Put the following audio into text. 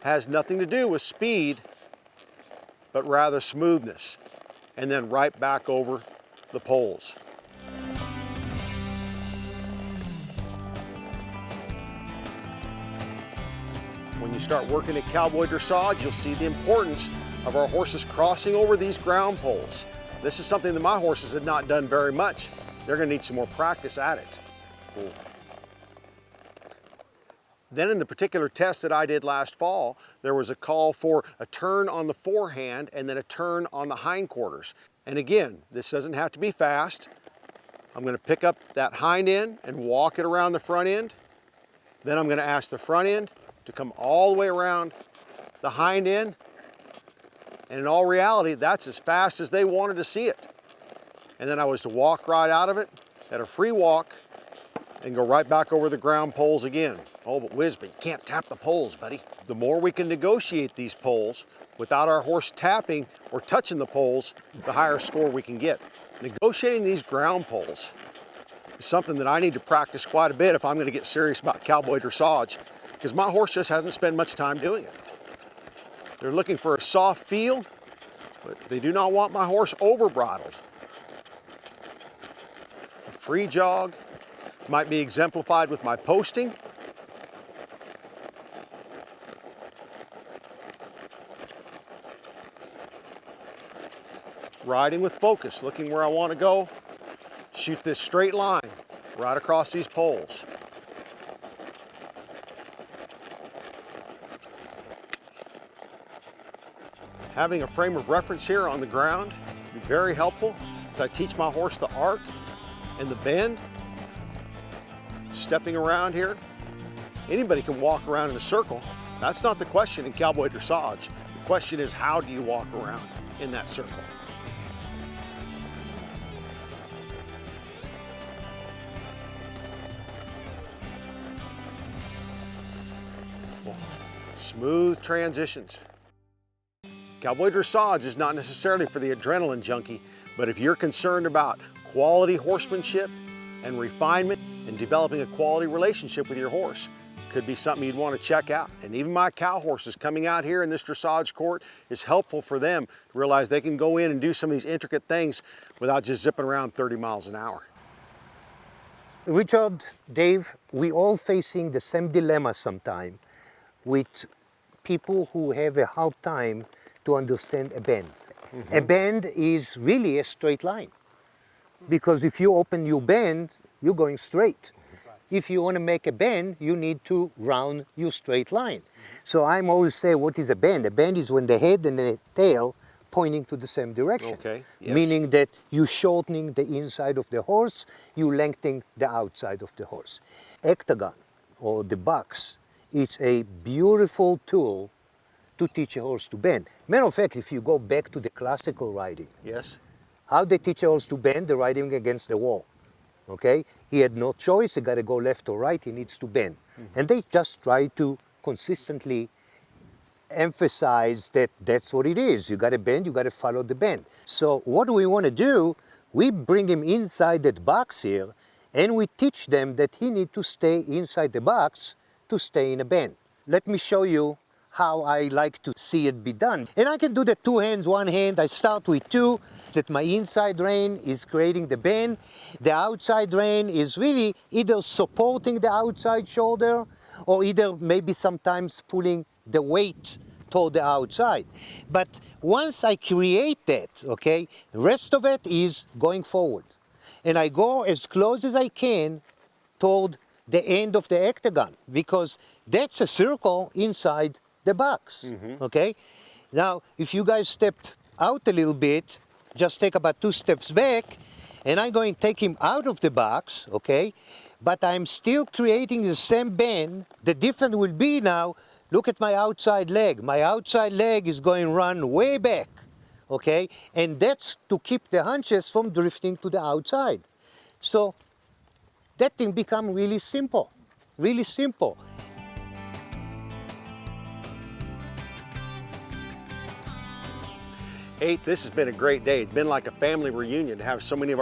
has nothing to do with speed, but rather smoothness. And then right back over the poles. When you start working at Cowboy Dressage, you'll see the importance of our horses crossing over these ground poles. This is something that my horses have not done very much. They're going to need some more practice at it. Cool. Then in the particular test that I did last fall, there was a call for a turn on the forehand and then a turn on the hindquarters. And again, this doesn't have to be fast. I'm going to pick up that hind end and walk it around the front end. Then I'm going to ask the front end to come all the way around the hind end. And in all reality, that's as fast as they wanted to see it. And then I was to walk right out of it at a free walk and go right back over the ground poles again. Oh, but whiz, but you can't tap the poles, buddy. The more we can negotiate these poles without our horse tapping or touching the poles, the higher score we can get. Negotiating these ground poles is something that I need to practice quite a bit if I'm going to get serious about Cowboy Dressage, because my horse just hasn't spent much time doing it. They're looking for a soft feel, but they do not want my horse over bridled. A free jog might be exemplified with my posting. Riding with focus, looking where I want to go. Shoot this straight line right across these poles. Having a frame of reference here on the ground will be very helpful as I teach my horse the arc and the bend. Stepping around here, anybody can walk around in a circle. That's not the question in Cowboy Dressage. The question is, how do you walk around in that circle? Smooth transitions. Cowboy Dressage is not necessarily for the adrenaline junkie, but if you're concerned about quality horsemanship and refinement and developing a quality relationship with your horse, could be something you'd want to check out. And even my cow horses coming out here in this dressage court is helpful for them to realize they can go in and do some of these intricate things without just zipping around 30 miles an hour. Richard, Dave, we all facing the same dilemma sometime with people who have a hard time to understand a bend. A bend is really a straight line, because if you open your bend, you're going straight. If you want to make a bend, you need to round your straight line. So I'm always say, what is a bend? A bend is when the head and the tail pointing to the same direction. Okay. Yes. Meaning that you're shortening the inside of the horse, you're lengthening the outside of the horse. Octagon, or the box, it's a beautiful tool to teach a horse to bend. Matter of fact, if you go back to the classical riding, Yes. how they teach a horse to bend? They're riding against the wall. Okay? He had no choice, he got to go left or right, he needs to bend. And they just try to consistently emphasize that that's what it is. You got to bend, you got to follow the bend. So what do we want to do? We bring him inside that box here, and we teach them that he needs to stay inside the box to stay in a bend. Let me show you how I like to see it be done. And I can do the two hands, one hand. I start with two, that my inside rein is creating the bend. The outside rein is really either supporting the outside shoulder or either maybe sometimes pulling the weight toward the outside. But once I create that, okay, the rest of it is going forward. And I go as close as I can toward the end of the octagon, because that's a circle inside the box, okay? Now, if you guys step out a little bit, just take about 2 steps back, and I'm going to take him out of the box, okay? But I'm still creating the same bend. The difference will be now, look at my outside leg. My outside leg is going to run way back, okay? And that's to keep the hunches from drifting to the outside. So that thing become really simple, really simple. Eitan, this has been a great day. It's been like a family reunion to have so many of